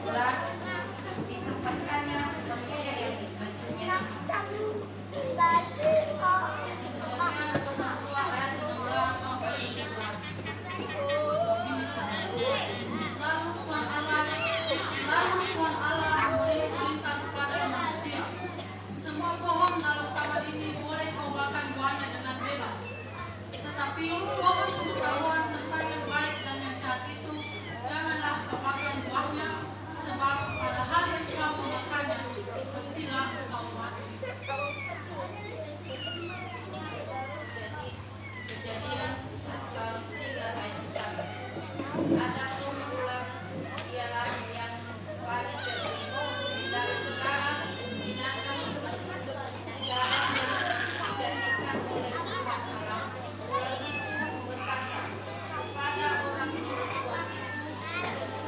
bulan ditempatkannya manusia yang dibentuknya. Kemudian pesan Tuhan ayat 15 sampai 17. Lalu Tuhan Allah memerintah kepada manusia, semua pohon dalam taman ini boleh kau makan buahnya dengan bebas. Tetapi pohon pengetahuan tentang yang baik dan yang jahat itu janganlah kau makan buahnya, sebab pada hari yang kau memakannya pastilah kau mati. Kejadian pasal 3 ayat 1. Adapun ular ialah yang paling kecil dari segala binatang darahnya digantikan oleh Tuhan Allah. Ular itu berkata kepada orang perempuan itu,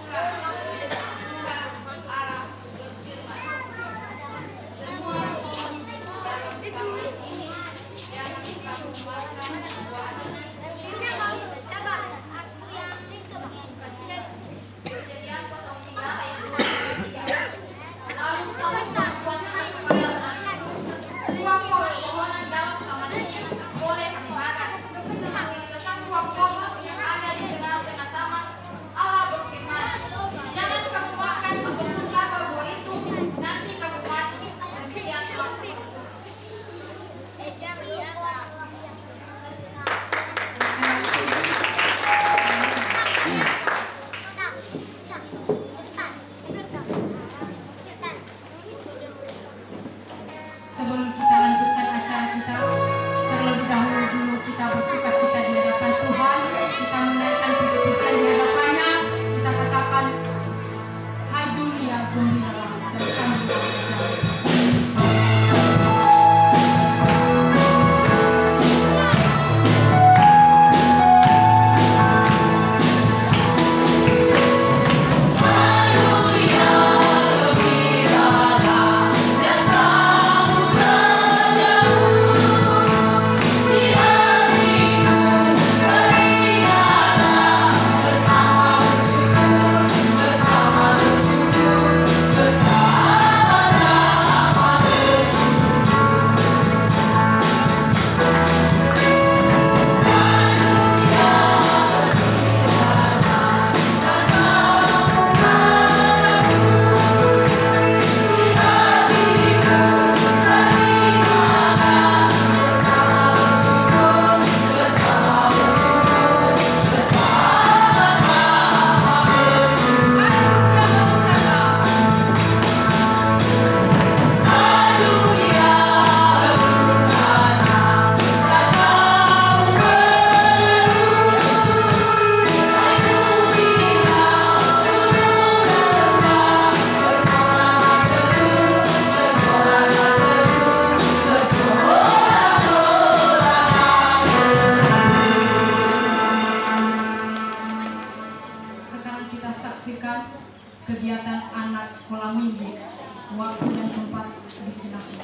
Tuhan Allah berfirman, semua pohon dalam taman ini jangan kamu makan buahnya. Kejadian pasal 3 ayat 2 sampai 3. Lalu Saleh berkata kepada orang itu, dua pohon-pohonan dalam taman ini boleh kamu makan, tetapi tentang dua pohon yang ada di tengah-tengah taman, Allah berfirman, jangan kamu makan ataupun makan buah itu, nanti kamu mati. Demikianlah firman Tuhan. Sebelum kita lanjutkan acara kita, terlebih dahulu kita bersuka cita di hadapan Tuhan. Kita menaikkan puji-pujian di hadapannya. Kita katakan, hai dunia gembiralah dan sambil berjalan. Kegiatan anak sekolah minggu, waktu dan tempat disilakan.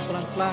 Pelan-pelan.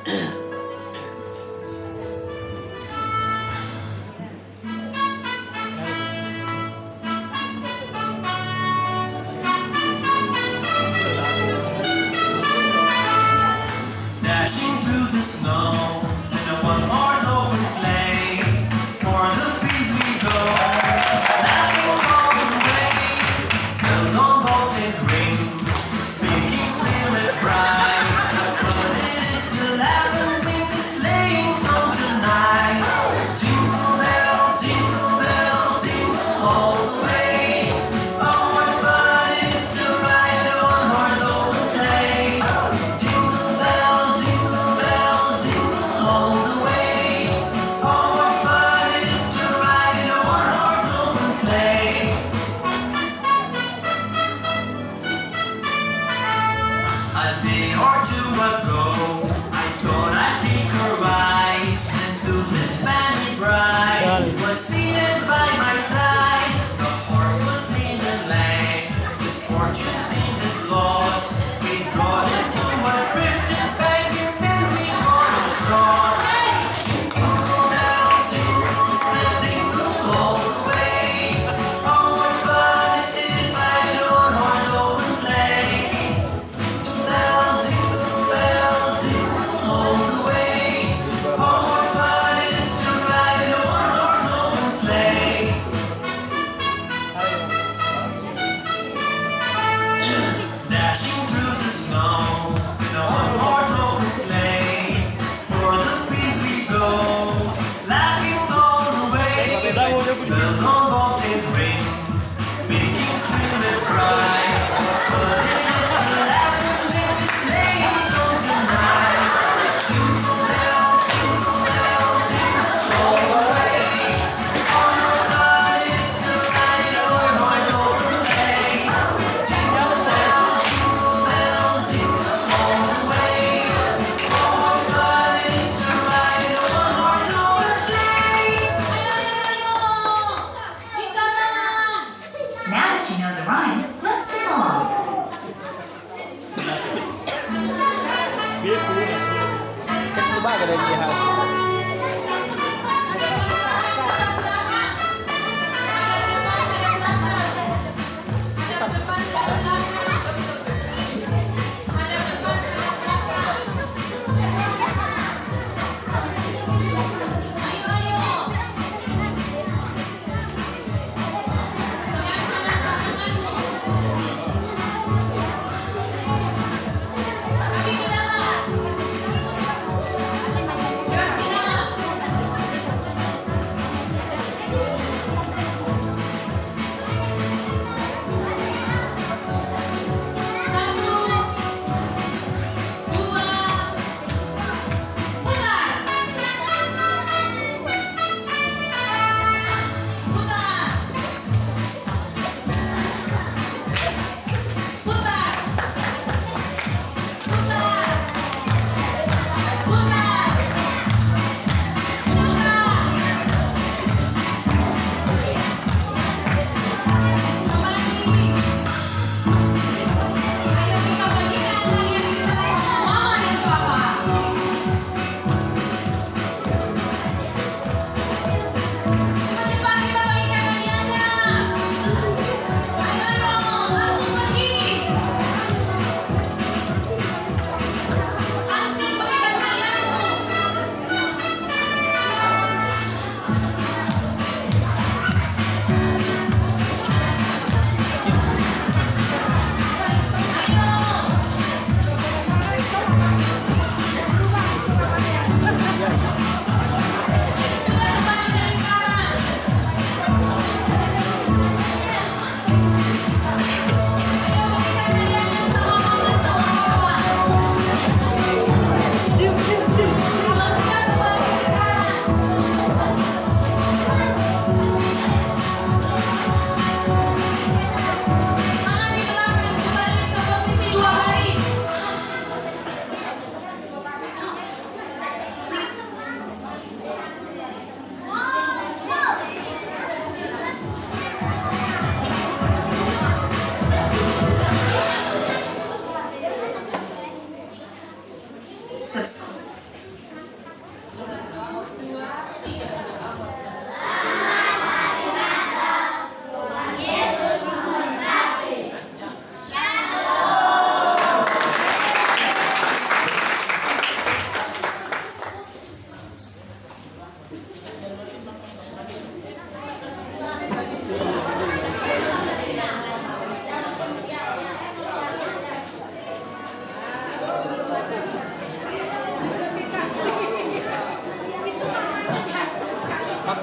Dashing through the snow in a one-horse open sleigh, for the field we go, laughing all the way. Bells on bobtails ring, making spirits bright. How fun it is to laugh and sing the sleighing song tonight. Jingle bells, jingle all the way. Oh, what fun it is to ride in a one-horse open sleigh. Jingle bells, all the way. Oh, what fun it is to ride in a one-horse open sleigh. A day or two ago, I thought I'd take a ride, and soon Miss Fanny Bright was seated by my side. The horse was lean and lank, misfortune seemed his lot. We got into a drifted bank, and then we got him shot. Jingle bells, jingle all the way. Oh, what fun it is riding on a one-horse open sleigh. Jingle bells, all the way. Oh, what fun it is to ride in a one-horse open sleigh. Dashing through the snow in a one-horse open sleigh, for the field we go, laughing all the way. Bells on bobtails ring, making spirits bright. Fun it is to laugh and sing the sleighing song tonight. Jingle bells, all the way. Oh, what fun it is to ride in a one-horse open sleigh. Jingle bells, all the way. Oh, what fun it is to ride in a one-horse open sleigh. Now that you know the rhyme, let's sing along. Cek coba ada di house.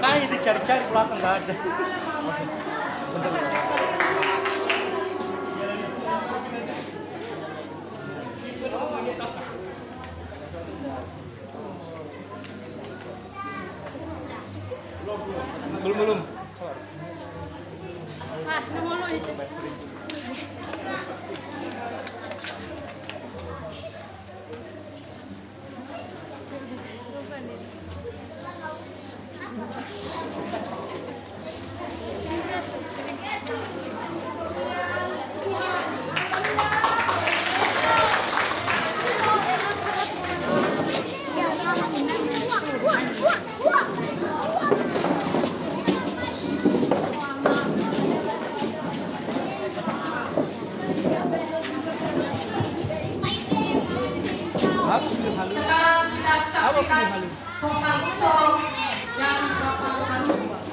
Makanya itu cari-cari belakang nggak ada. Belum. Sekarang kita saksikan vokal solo dari Bapak Haru.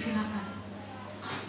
Silakan.